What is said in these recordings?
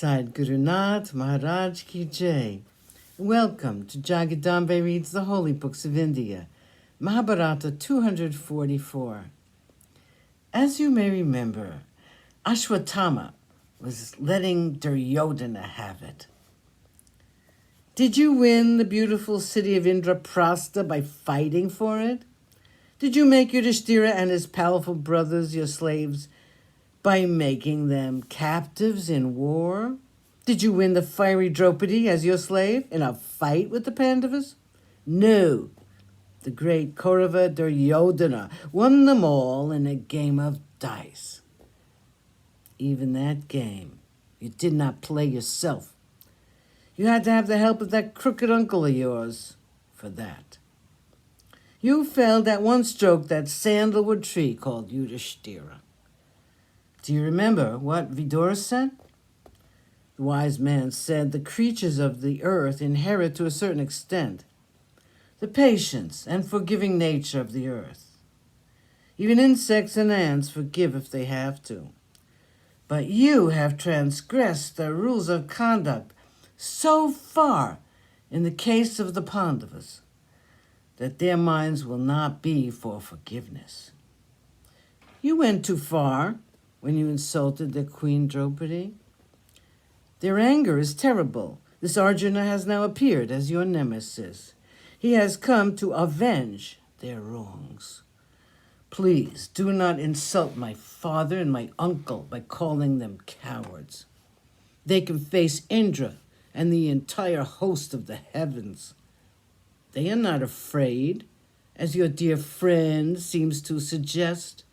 Sadhguru Nath Maharaj Ki Jai. Welcome to Jagadambe Reads the Holy Books of India, Mahabharata244. As you may remember, Ashwatthama was letting Duryodhana have it. Did you win the beautiful city of Indraprastha by fighting for it? Did you make Yudhishthira and his powerful brothers your slaves by making them captives in war? Did you win the fiery Draupadi as your slave in a fight with the Pandavas? No. The great Kaurava Duryodhana won them all in a game of dice. Even that game, you did not play yourself. You had to have the help of that crooked uncle of yours for that. You felled at one stroke that sandalwood tree called Yudhishthira. Do you remember what Vidura said? The wise man said the creatures of the earth inherit to a certain extent the patience and forgiving nature of the earth. Even insects and ants forgive if they have to. But you have transgressed the rules of conduct so far in the case of the Pandavas that their minds will not be for forgiveness. You went too far when you insulted the Queen Draupadi. Their anger is terrible. This Arjuna has now appeared as your nemesis. He has come to avenge their wrongs. Please do not insult my father and my uncle by calling them cowards. They can face Indra and the entire host of the heavens. They are not afraid, as your dear friend seems to suggest.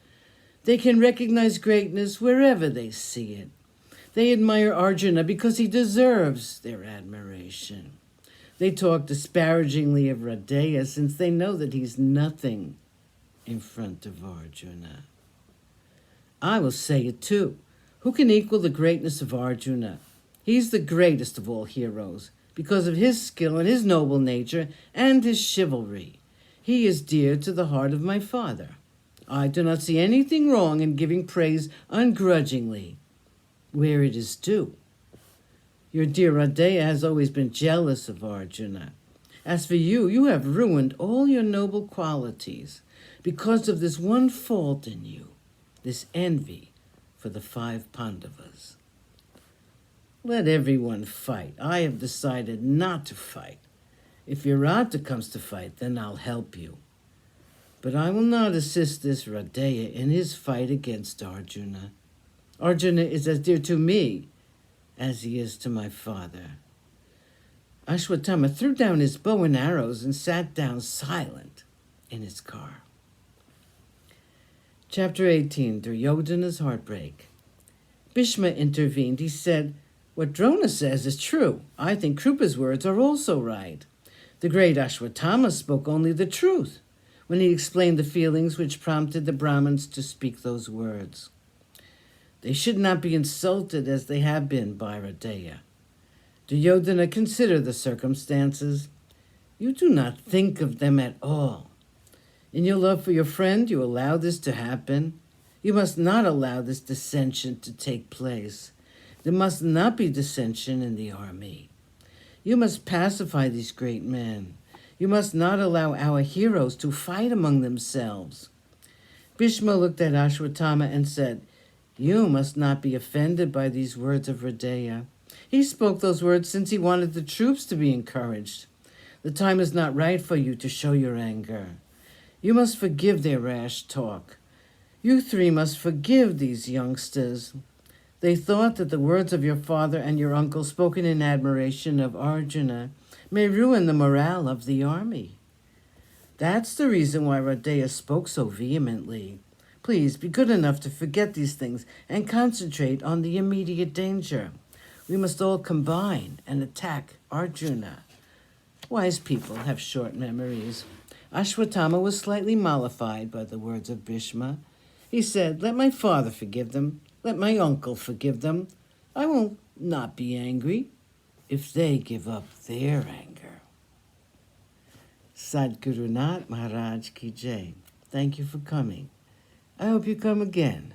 They can recognize greatness wherever they see it. They admire Arjuna because he deserves their admiration. They talk disparagingly of Radeya since they know that he's nothing in front of Arjuna. I will say it too. Who can equal the greatness of Arjuna? He's the greatest of all heroes because of his skill and his noble nature and his chivalry. He is dear to the heart of my father. I do not see anything wrong in giving praise ungrudgingly where it is due. Your dear Radeya has always been jealous of Arjuna. As for you, you have ruined all your noble qualities because of this one fault in you, this envy for the 5 Pandavas. Let everyone fight. I have decided not to fight. If Virata comes to fight, then I'll help you. But I will not assist this Radeya in his fight against Arjuna. Arjuna is as dear to me as he is to my father. Ashwatthama threw down his bow and arrows and sat down silent in his car. Chapter 18, Duryodhana's Heartbreak. Bhishma intervened. He said, "What Drona says is true. I think Krupa's words are also right. The great Ashwatthama spoke only the truth when he explained the feelings which prompted the Brahmins to speak those words. They should not be insulted as they have been by Radeya. Duryodhana, consider the circumstances. You do not think of them at all. In your love for your friend, you allow this to happen. You must not allow this dissension to take place. There must not be dissension in the army. You must pacify these great men. You must not allow our heroes to fight among themselves." Bhishma looked at Ashwatthama and said, "You must not be offended by these words of Radeya. He spoke those words since he wanted the troops to be encouraged. The time is not right for you to show your anger. You must forgive their rash talk. You 3 must forgive these youngsters. They thought that the words of your father and your uncle spoken in admiration of Arjuna may ruin the morale of the army. That's the reason why Radeya spoke so vehemently. Please be good enough to forget these things and concentrate on the immediate danger. We must all combine and attack Arjuna." Wise people have short memories. Ashwatthama was slightly mollified by the words of Bhishma. He said, "Let my father forgive them. Let my uncle forgive them. I will not be angry if they give up their anger." Sadhguru Nath Maharaj Ki Jai. Thank you for coming. I hope you come again.